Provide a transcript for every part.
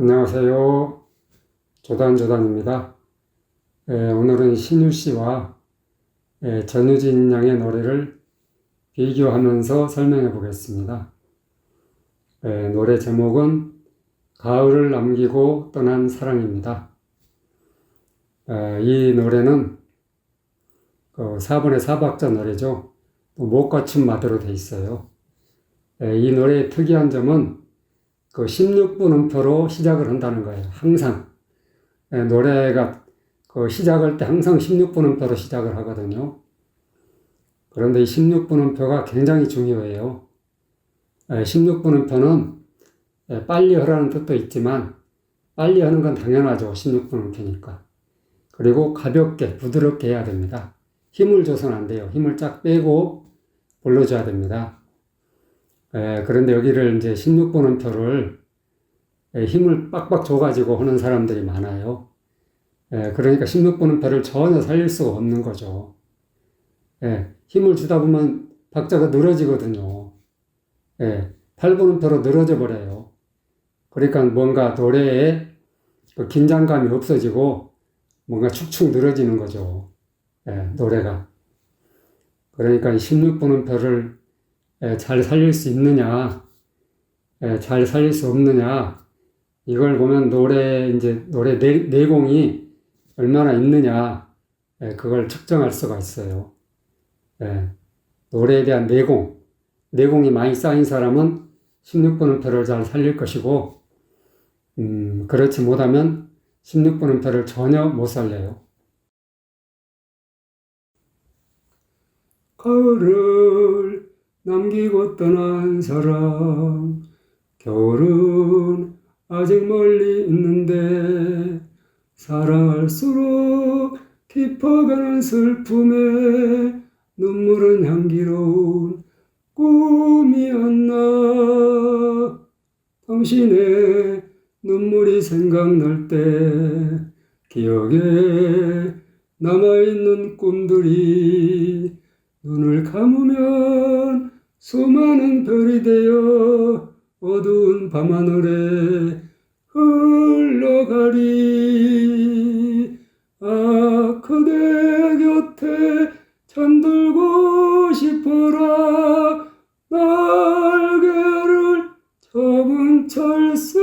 안녕하세요. 조단조단입니다. 오늘은 신유 씨와 전유진 양의 노래를 비교하면서 설명해 보겠습니다. 노래 제목은 가을을 남기고 떠난 사랑입니다. 이 노래는 4분의 4박자 노래죠. 못 갖춘 마디로 돼 있어요. 이 노래의 특이한 점은 16분 음표로 시작을 한다는 거예요. 항상. 노래가 시작할 때 항상 16분 음표로 시작을 하거든요. 그런데 이 16분 음표가 굉장히 중요해요. 16분 음표는 빨리 하라는 뜻도 있지만 빨리 하는 건 당연하죠. 16분 음표니까. 그리고 가볍게, 부드럽게 해야 됩니다. 힘을 줘서는 안 돼요. 힘을 쫙 빼고 불러줘야 됩니다. 그런데 여기를 이제 16분 음표를 힘을 빡빡 줘가지고 하는 사람들이 많아요. 그러니까 16분 음표를 전혀 살릴 수가 없는 거죠. 힘을 주다 보면 박자가 늘어지거든요. 8분 음표로 늘어져 버려요. 그러니까 뭔가 노래에 긴장감이 없어지고 뭔가 축축 늘어지는 거죠. 노래가. 그러니까 16분 음표를 잘 살릴 수 있느냐, 잘 살릴 수 없느냐, 이걸 보면 노래 내공이 얼마나 있느냐, 그걸 측정할 수가 있어요. 노래에 대한 내공이 많이 쌓인 사람은 16분 음표를 잘 살릴 것이고, 그렇지 못하면 16분 음표를 전혀 못 살려요. 가을을 남기고 떠난 사람, 겨울은 아직 멀리 있는데 사랑할수록 깊어가는 슬픔에 눈물은 향기로운 꿈이었나. 당신의 눈물이 생각날 때 기억에 남아있는 꿈들이 눈을 감으면 수많은 별이 되어 어두운 밤하늘에 흘러가리. 아, 그대 곁에 잠들고 싶어라. 날개를 접은 철새처럼.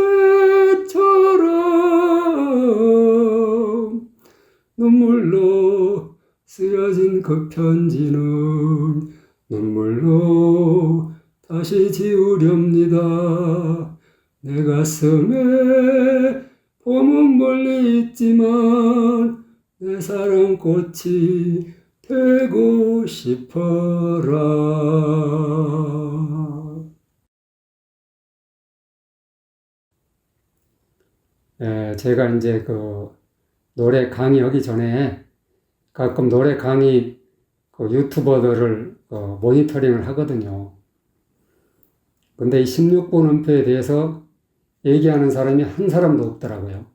눈물로 쓰여진 그 편지는 눈물로 다시 지우렵니다. 내 가슴에 봄은 멀리 있지만 내 사랑꽃이 되고 싶어라. 제가 이제 노래 강의하기 전에 가끔 노래 강의 유튜버들을 모니터링을 하거든요. 근데 이 16분 음표에 대해서 얘기하는 사람이 한 사람도 없더라고요.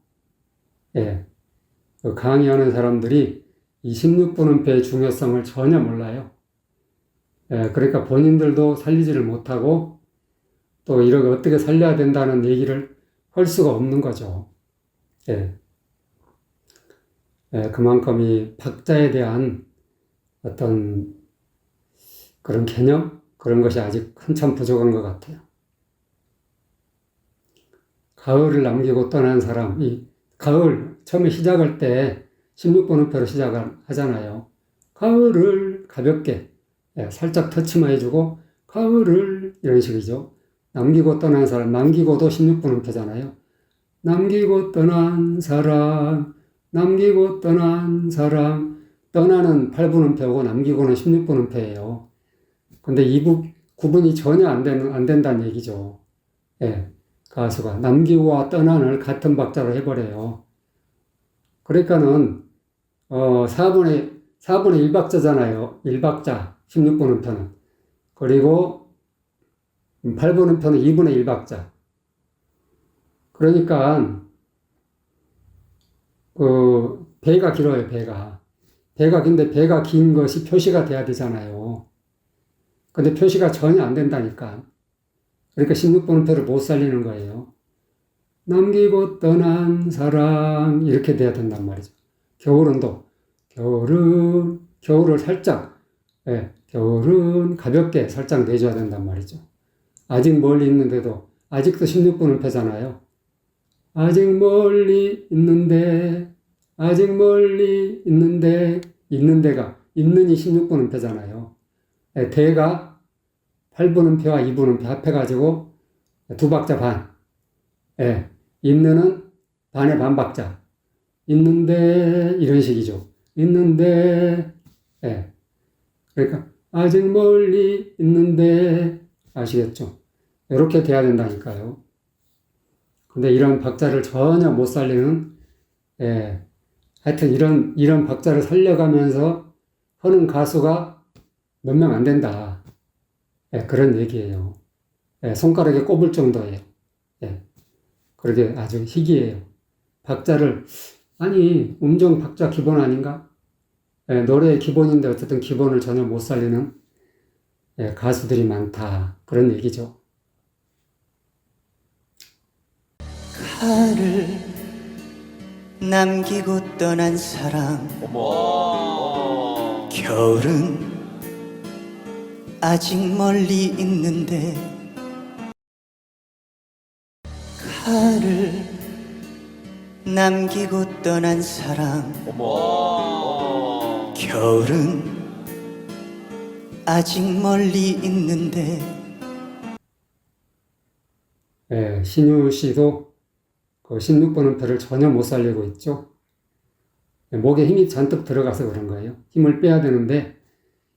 강의하는 사람들이 이 16분 음표의 중요성을 전혀 몰라요. 그러니까 본인들도 살리지를 못하고 또 이렇게 어떻게 살려야 된다는 얘기를 할 수가 없는 거죠. 그만큼 이 박자에 대한 어떤 그런 개념? 그런 것이 아직 한참 부족한 것 같아요. 가을을 남기고 떠난 사람, 이 가을 처음에 시작할 때 16분 음표로 시작을 하잖아요. 가을을 가볍게 살짝 터치만 해주고 가을을 이런 식이죠. 남기고 떠난 사람, 남기고도 16분 음표잖아요. 남기고 떠난 사람, 남기고 떠난 사람, 떠나는 8분 음표고 남기고는 16분 음표예요. 근데 이 구분이 전혀 안 된다는 얘기죠. 가수가 남기고와 떠난을 같은 박자로 해버려요. 그러니까는 4분의 1박자잖아요. 1박자 16분 음표는. 그리고 8분 음표는 2분의 1박자. 그러니까 배가 길어요. 배가 긴데 배가 긴 것이 표시가 돼야 되잖아요. 근데 표시가 전혀 안 된다니까. 그러니까 16분음표를 못 살리는 거예요. 남기고 떠난 사랑 이렇게 돼야 된단 말이죠. 겨울은도 겨울을 살짝 겨울은 가볍게 살짝 내줘야 된단 말이죠. 아직 멀리 있는데도 아직도 16분은 패잖아요. 아직 멀리 있는데 있는 데가 있는이 16분은 패잖아요. 대가 8분은 패와 2분은 패 합해가지고 두 박자 반. 있는은 반의 반 박자. 있는데 이런 식이죠. 있는데 그러니까 아직 멀리 있는데 아시겠죠? 이렇게 돼야 된다니까요. 근데 이런 박자를 전혀 못 살리는 하여튼 이런 박자를 살려가면서 하는 가수가 몇 명 안 된다. 그런 얘기예요. 손가락에 꼽을 정도예요. 그러게 아주 희귀해요. 박자를 아니 음정 박자 기본 아닌가? 노래의 기본인데 어쨌든 기본을 전혀 못 살리는 가수들이 많다. 그런 얘기죠. 가를 남기고 떠난 사랑 겨울은 아직 멀리 있는데 가를 남기고 떠난 사랑 겨울은 아직 멀리 있는데 신유 씨도 그 16번음표를 전혀 못 살리고 있죠. 목에 힘이 잔뜩 들어가서 그런 거예요. 힘을 빼야 되는데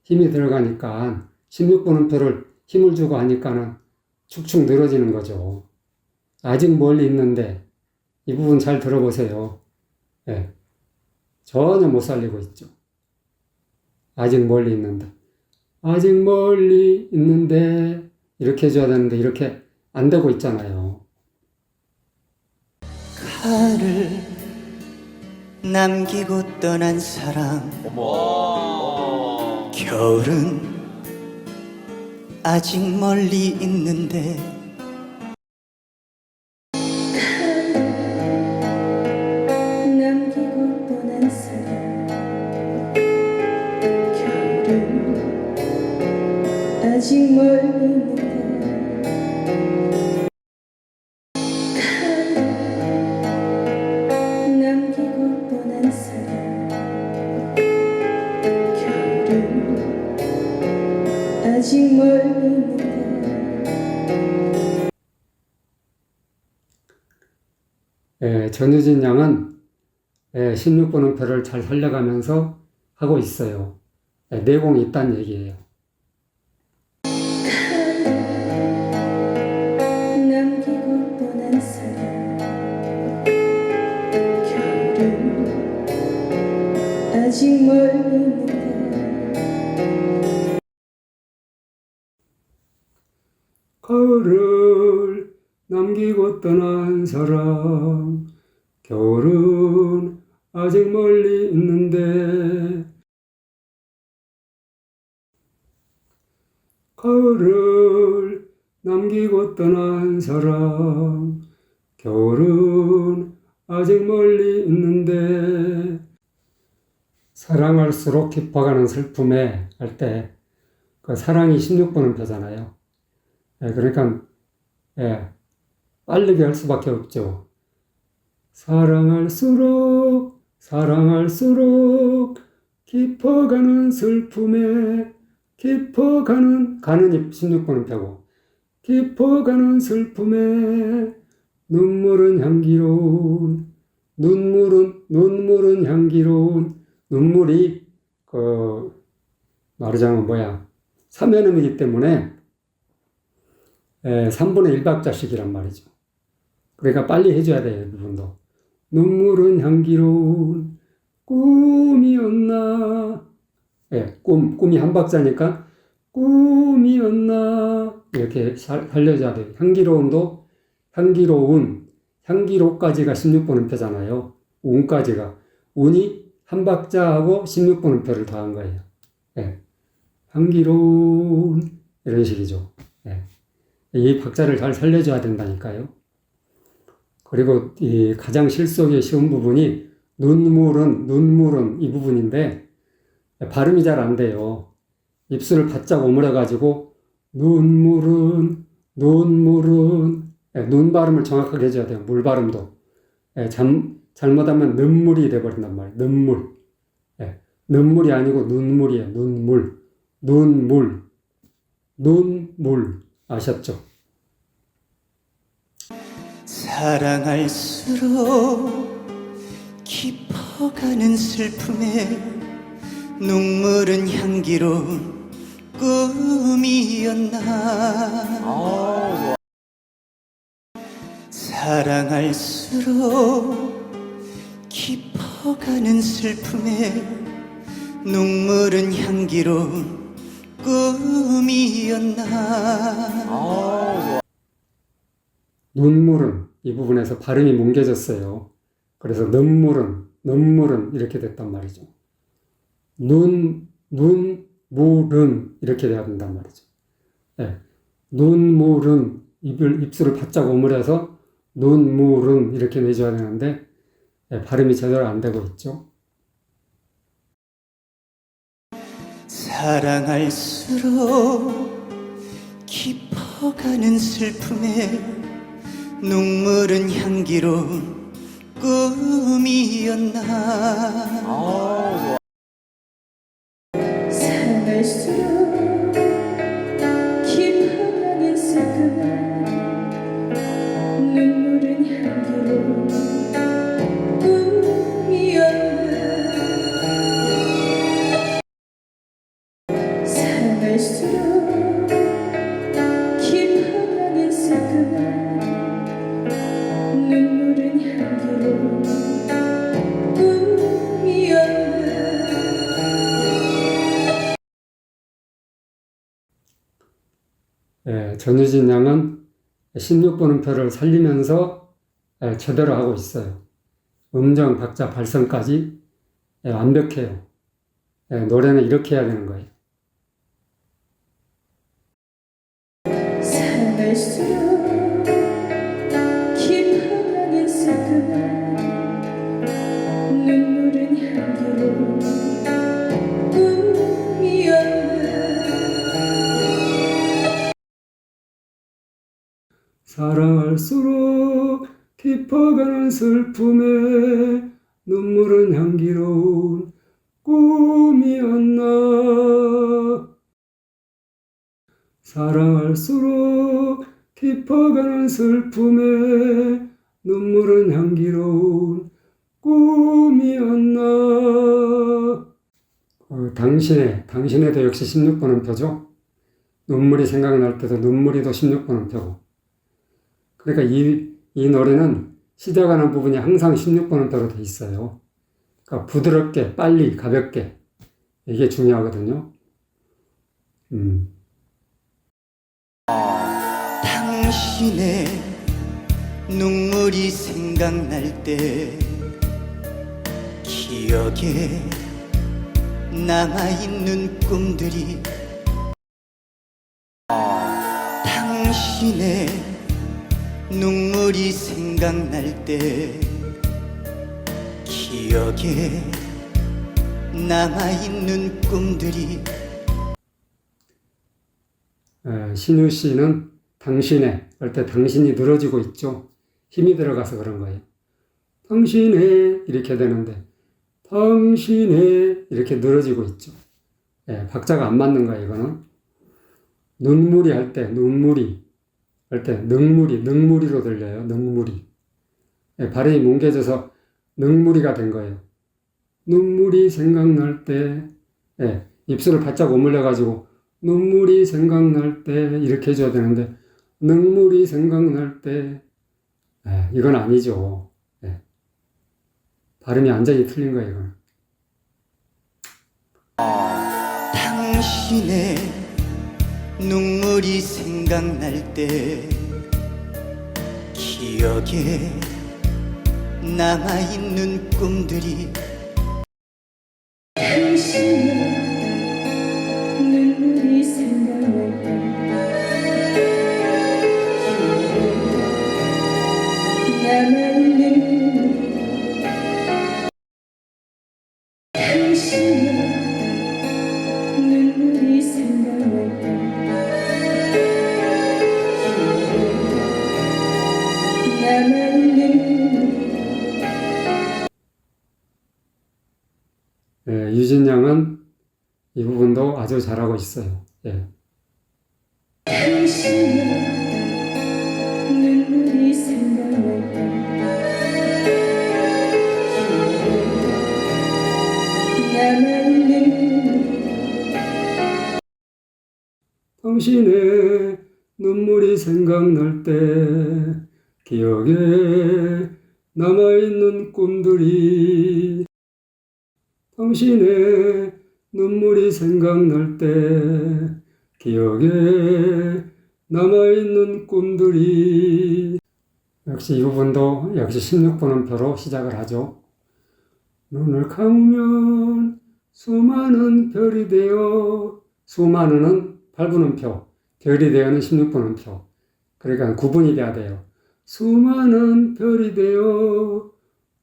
힘이 들어가니까 16번음표를 힘을 주고 하니까는 축축 늘어지는 거죠. 아직 멀리 있는데 이 부분 잘 들어보세요. 전혀 못 살리고 있죠. 아직 멀리 있는데 이렇게 해줘야 되는데 이렇게 안 되고 있잖아요. 가를 남기고 떠난 사랑 겨울은 아직 멀리 있는데 남기고 떠난 사랑 겨울은 아직 멀리 있는데 남기고 떠난 사랑 겨울은 아직 멀리 있는데 전유진 양은 16번음표를 잘 살려가면서 하고 있어요. 내공이 있다는 얘기예요. 남기고 떠난 사랑 겨울은 아직 멀리 있는데 가을을 남기고 떠난 사람 겨울은 아직 멀리 있는데 가을을 남기고 떠난 사람 겨울은 아직 멀리 있는데 사랑할수록 깊어가는 슬픔에 할 때 그 사랑이 16번음표잖아요. 그러니까 빠르게 할 수밖에 없죠. 사랑할수록 깊어가는 슬픔에 가는 16번음표고 깊어가는 슬픔에 눈물은 향기로운 눈물이 말하자면 삼연음이기 때문에 3분의 1박자씩이란 말이죠. 그러니까 빨리 해줘야 돼요, 이 부분도. 눈물은 향기로운 꿈이었나. 꿈이 한 박자니까 꿈이었나. 이렇게 살려줘야 돼요. 향기로까지가 16번음표잖아요. 운까지가. 운이 한 박자하고 16번음표를 더한 거예요. 향기로운, 이런 식이죠. 이 박자를 잘 살려줘야 된다니까요. 그리고 이 가장 실속이 쉬운 부분이 눈물은 이 부분인데 발음이 잘 안 돼요. 입술을 바짝 오므려가지고 눈물은 눈 발음을 정확하게 해줘야 돼요. 물 발음도. 잘못하면 눈물이 돼버린단 말이에요. 눈물이 아니고 눈물이에요. 눈물 아셨죠? 사랑할수록 깊어가는 슬픔에 눈물은 향기로운 꿈이었나. 사랑할수록 깊어가는 슬픔에 눈물은 향기로운 꿈이었나. 눈물은 이 부분에서 발음이 뭉개졌어요. 그래서 눈물은 이렇게 됐단 말이죠. 눈물은 이렇게 돼야 된단 말이죠. 네. 눈물은 입술을 바짝 오므려서 눈물은 이렇게 내줘야 되는데 발음이 제대로 안 되고 있죠. 사랑할수록 깊어가는 슬픔에 눈물은 향기로운 꿈이었나. 사랑할수록 깊어가는 슬픔에 눈물은 향기로운 꿈이었나. 사랑할수록 깊어가는 슬픔에 눈물은 향기로운 꿈이었나. 전유진 양은 16번음표를 살리면서 제대로 하고 있어요. 음정, 박자, 발성까지 완벽해요. 노래는 이렇게 해야 되는 거예요. 사랑할수록 깊어가는 슬픔에 눈물은 향기로운 꿈이었나. 사랑할수록 깊어가는 슬픔에 눈물은 향기로운 꿈이었나. 사랑할수록 깊어가는 슬픔에 눈물은 향기로운 꿈이었나. 당신에도 역시 16번음표죠. 눈물이 생각날 때도 눈물이도 16번음표고. 그러니까 이 노래는 시작하는 부분이 항상 16번음표로 돼 있어요. 그러니까 부드럽게, 빨리, 가볍게 이게 중요하거든요. 당신의 눈물이 생각날 때 기억에 남아있는 꿈들이 당신의 눈물이 생각날 때 기억에 남아있는 꿈들이. 신유 씨는 당신의 할 때 당신이 늘어지고 있죠. 힘이 들어가서 그런 거예요. 당신의 이렇게 되는데 당신의 이렇게 늘어지고 있죠. 박자가 안 맞는 거예요. 이거는 눈물이 할 때 능물이로 들려요. 능물이. 발음이 뭉개져서 능물이가 된 거예요. 눈물이 생각날 때 입술을 바짝 오물려가지고 눈물이 생각날 때 이렇게 해줘야 되는데 눈물이 생각날 때 이건 아니죠. 발음이 완전히 틀린 거예요. 이건. 당신의 눈물이 생각날 때 기억에 남아있는 꿈들이. 당신의 눈물이 생각날 때 남아있는 남은 눈물이 유진 양은 이 부분도 아주 잘하고 있어요. 당신의 눈물이 생각날 때 남은 눈물이 당신의 눈물이 생각날 때 기억에 남아있는 꿈들이 당신의 눈물이 생각날 때 기억에 남아있는 꿈들이 역시 이 부분도 역시 16분음표로 시작을 하죠. 눈을 감으면 수많은 별이 되어 수많은은 8분음표 별이 되어는 16분음표 그러니까 구분이 돼야 돼요. 수많은 별이 되어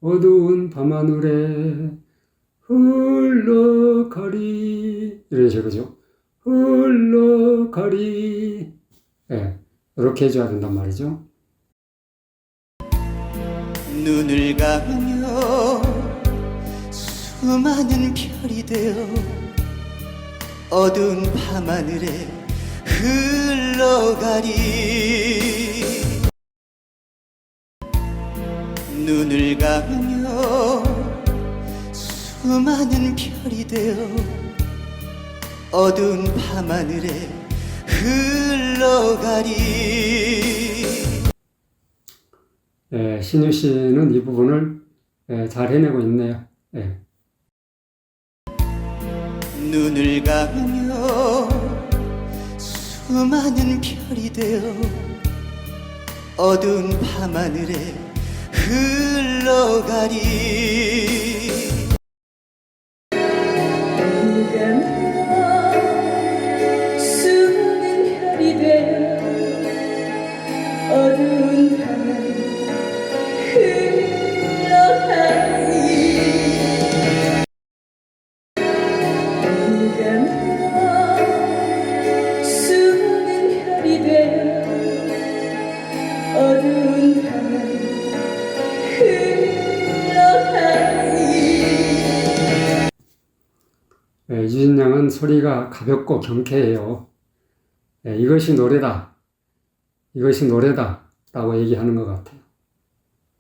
어두운 밤하늘에 흘러가리 이런 식으로죠. 흘러가리 이렇게 해줘야 된단 말이죠. 눈을 감으며 수많은 별이 되어 어두운 밤하늘에 흘러가리 눈을 감으며 수많은 별이 되어 어두운 밤하늘에 흘러가리 신유 씨는 이 부분을 잘 해내고 있네요. 눈을 감으며 수많은 별이 되어 어두운 밤하늘에 흘러가리 수많은 별이 되어 어두운 밤을 흘러가니 수많은 별이 되어 어두운 밤을 흘러가니 유진 양은 소리가 가볍고 경쾌해요. 이것이 노래다. 이것이 노래다. 라고 얘기하는 것 같아요. 수많은 별이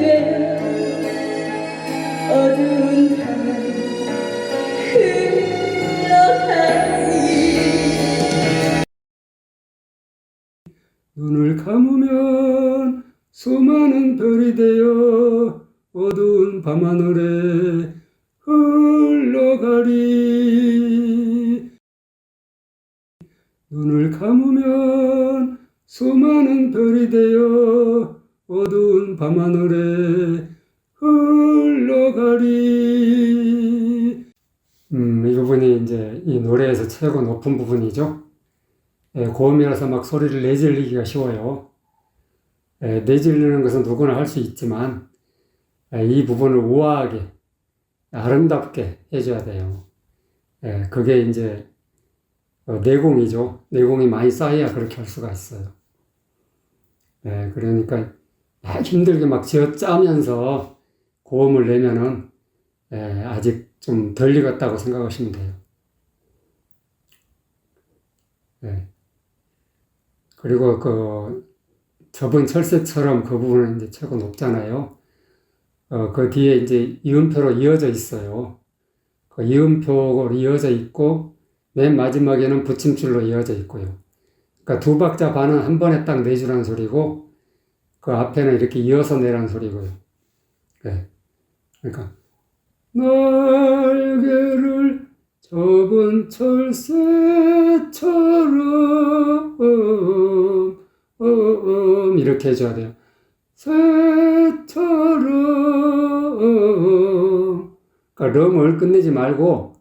되어 어두운 밤을 흘러가니 눈을 감으면 수많은 별이 되어 어두운 밤하늘에 흘러가리 눈을 감으면 수많은 별이 되어 어두운 밤하늘에 흘러가리 이 부분이 이제 이 노래에서 최고 높은 부분이죠. 고음이라서 막 소리를 내질리기가 쉬워요. 내지르는 것은 누구나 할 수 있지만 이 부분을 우아하게 아름답게 해줘야 돼요. 그게 이제 내공이죠. 내공이 많이 쌓여야 그렇게 할 수가 있어요. 그러니까 힘들게 막 쥐어짜면서 고음을 내면은 아직 좀 덜 익었다고 생각하시면 돼요. 그리고 저번 철새처럼 그 부분은 이제 최고 높잖아요. 그 뒤에 이제 이음표로 이어져 있어요. 그 이음표로 이어져 있고, 맨 마지막에는 붙임줄로 이어져 있고요. 그러니까 두 박자 반은 한 번에 딱 내주라는 소리고, 그 앞에는 이렇게 이어서 내라는 소리고요. 그러니까, 날개를 접은 철새처럼, 이렇게 해줘야 돼요. 새처럼. 그러니까 럼을 끝내지 말고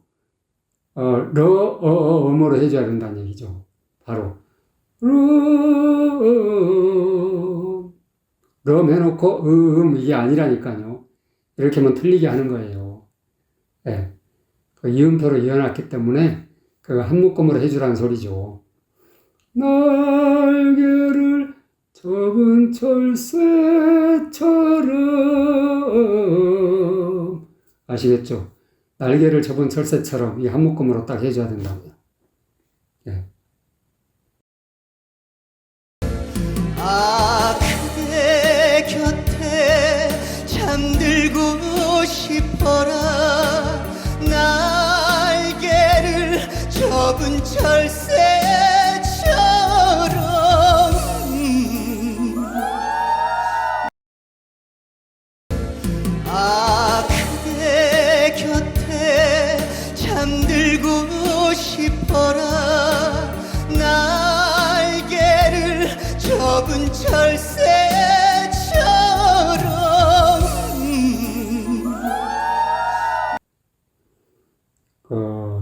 음으로 해줘야 된다는 얘기죠. 바로 럼 해놓고 이게 아니라니까요. 이렇게 하면 틀리게 하는 거예요. 그 이음표로 이어놨기 때문에 그 한 묶음으로 해주라는 소리죠. 날개를 접은 철새처럼. 아시겠죠? 날개를 접은 철새처럼 이 한 묶음으로 딱 해줘야 된다고요. 예. 아 그대 곁에 잠들고 싶어라 날개를 접은 철새처럼 아 그대 곁에 잠들고 싶어라 날개를 접은 철새처럼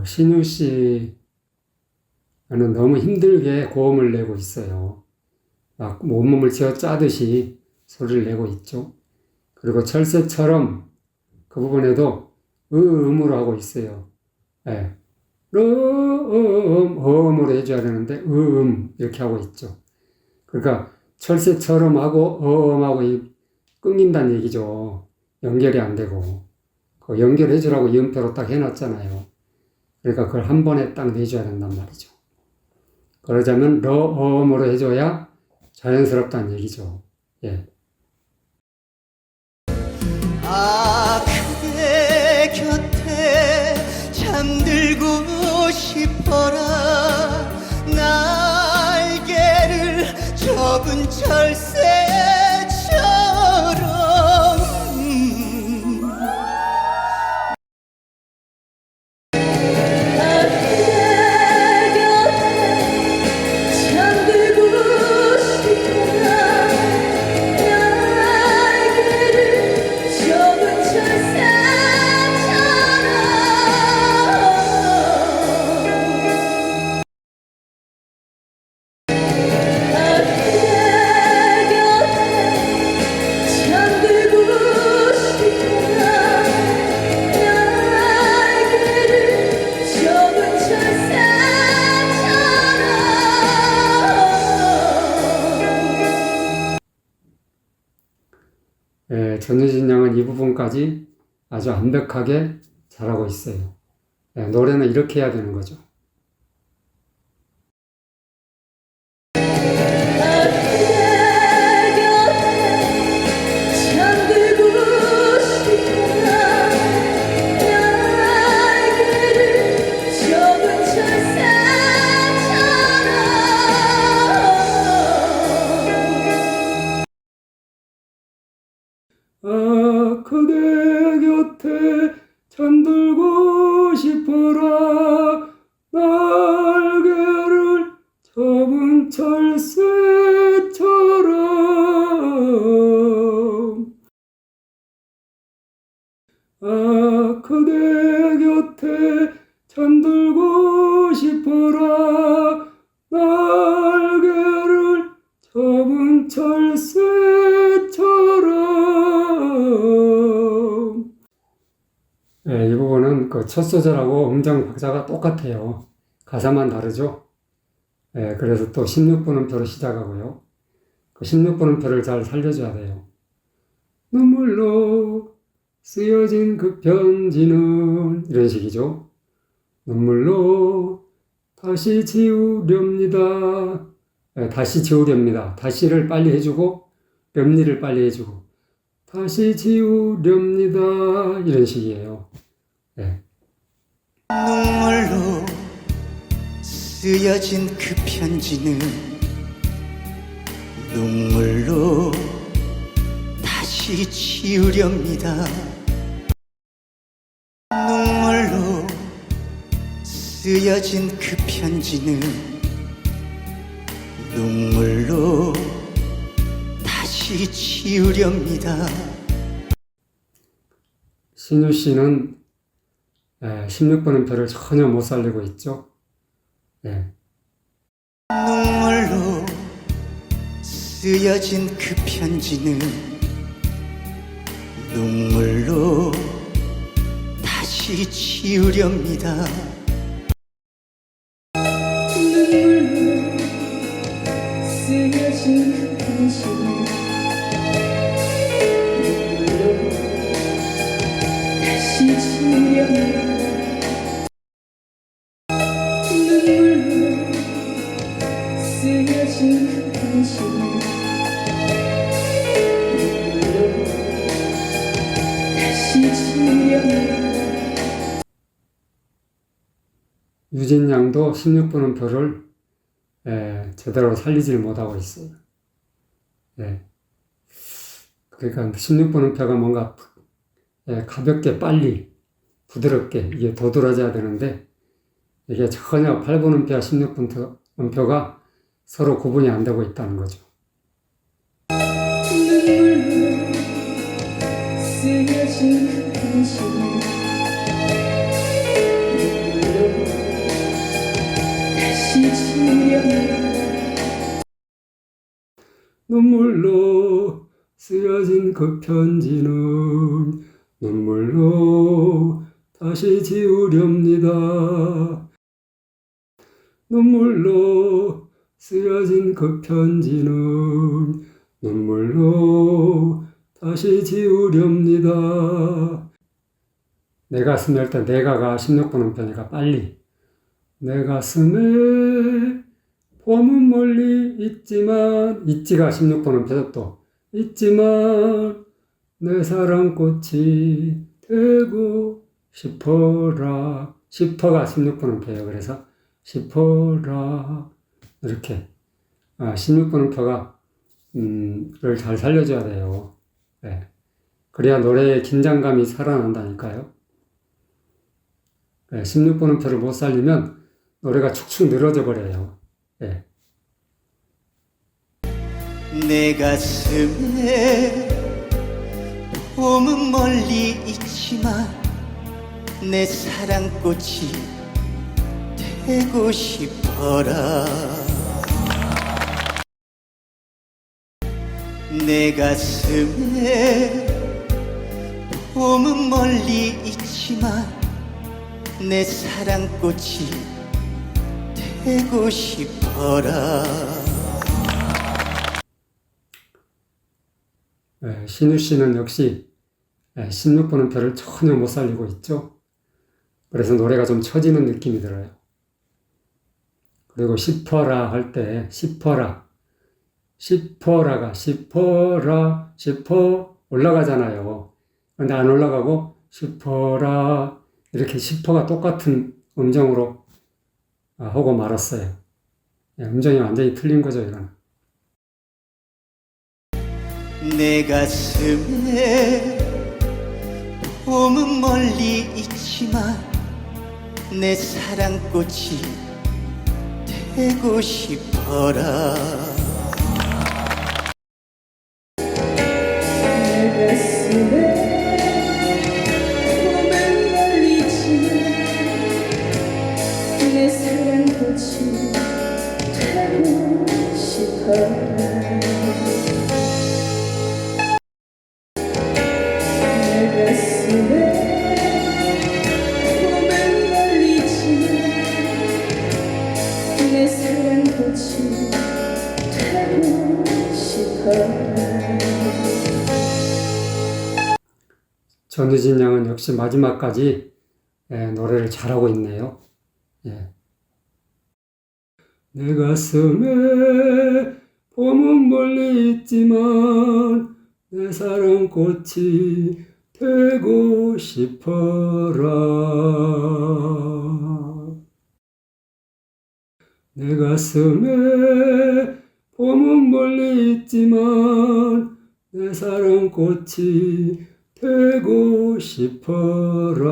신유 씨는 너무 힘들게 고음을 내고 있어요. 막 온몸을 쥐어 짜듯이 소리를 내고 있죠. 그리고 철새처럼 그 부분에도 음으로 하고 있어요. 예. 음으로 해줘야 되는데 이렇게 하고 있죠. 그러니까 철새처럼 하고 하고 끊긴다는 얘기죠. 연결이 안 되고 그 연결해주라고 이음표로 딱 해놨잖아요. 그러니까 그걸 한 번에 딱 내줘야 된단 말이죠. 그러자면 음으로 해줘야 자연스럽다는 얘기죠. 예. 아 그대 곁에 잠들고 싶어라 날개를 접은 철새처럼 전유진 양은 이 부분까지 아주 완벽하게 잘하고 있어요. 노래는 이렇게 해야 되는 거죠. 아 그대 곁에 잠들고 싶어라 날개를 접은 철새처럼 아 그대 곁에 잠들고 싶어라 날개를 접은 철새처럼. 이 부분은 그 첫 소절하고 음정 박자가 똑같아요. 가사만 다르죠. 그래서 또 16분음표로 시작하고요. 그 16분음표를 잘 살려줘야 돼요. 눈물로 쓰여진 그 편지는 이런 식이죠. 눈물로 다시 지우렵니다. 다시 지우렵니다. 다시를 빨리 해주고 렵니를 빨리 해주고 다시 지우렵니다. 이런 식이에요. 눈물로 쓰여진 그 편지는 눈물로 다시 지우렵니다. 눈물로 쓰여진 그 편지는 눈물로 다시 지우렵니다. 신유 씨는 16번음표를 전혀 못 살리고 있죠. 눈물로 쓰여진 그 편지는 눈물로 다시 지우렵니다. 눈물로 쓰여진 그 편지 눈물로 다시 지우려면 유진 양도 16분음표를 제대로 살리질 못하고 있어요. 예. 그러니까 16분음표가 뭔가 가볍게 빨리 부드럽게 이게 도드라져야 되는데 이게 전혀 8분음표와 16분음표가 서로 구분이 안 되고 있다는 거죠. 눈물로 쓰여진 그 편지 눈물로 다시 지우려면 눈물로 쓰여진 그 편지는 눈물로 다시 지우렵니다. 눈물로 쓰여진 그 편지는 눈물로 다시 지우렵니다. 내 가슴에 할 때 내가가 16분음표니까 빨리 내 가슴에 봄은 멀리 있지만 있지가 16분음표죠. 또 있지만 내 사랑꽃이 되고 싶어라. 싶어가 16분음표예요. 그래서 싶어라 이렇게 16분음표가 를 잘 살려줘야 돼요. 네. 그래야 노래의 긴장감이 살아난다니까요. 네, 16분음표를 못 살리면 노래가 축축 늘어져 버려요. 네. 내 가슴에 봄은 멀리 있지만 내 사랑꽃이 되고 싶어라. 내 가슴에 봄은 멀리 있지만 내 사랑꽃이 되고 싶어라. 신유 씨는 역시 16분음표를 전혀 못 살리고 있죠. 그래서 노래가 좀 처지는 느낌이 들어요. 그리고 싶어라 할 때 싶어라가 싶어라 싶어 올라가잖아요. 근데 안 올라가고 싶어라 이렇게 싶어가 똑같은 음정으로 하고 말았어요. 음정이 완전히 틀린 거죠, 이건. 내 가슴에 봄은 멀리 있지만 내 사랑꽃이 되고 싶어라. 내 가슴에 봄은 멀리 있지만 내 사랑꽃이 되고 싶어라. 내 가슴에 봄은 멀리 있지만 내 사랑꽃이 되고 싶어라. 전유진 양은 역시 마지막까지 노래를 잘하고 있네요. 내 가슴에 봄은 멀리 있지만 내 사랑꽃이 되고 싶어라. 내 가슴에 봄은 멀리 있지만 내 사랑꽃이 되고 싶어라.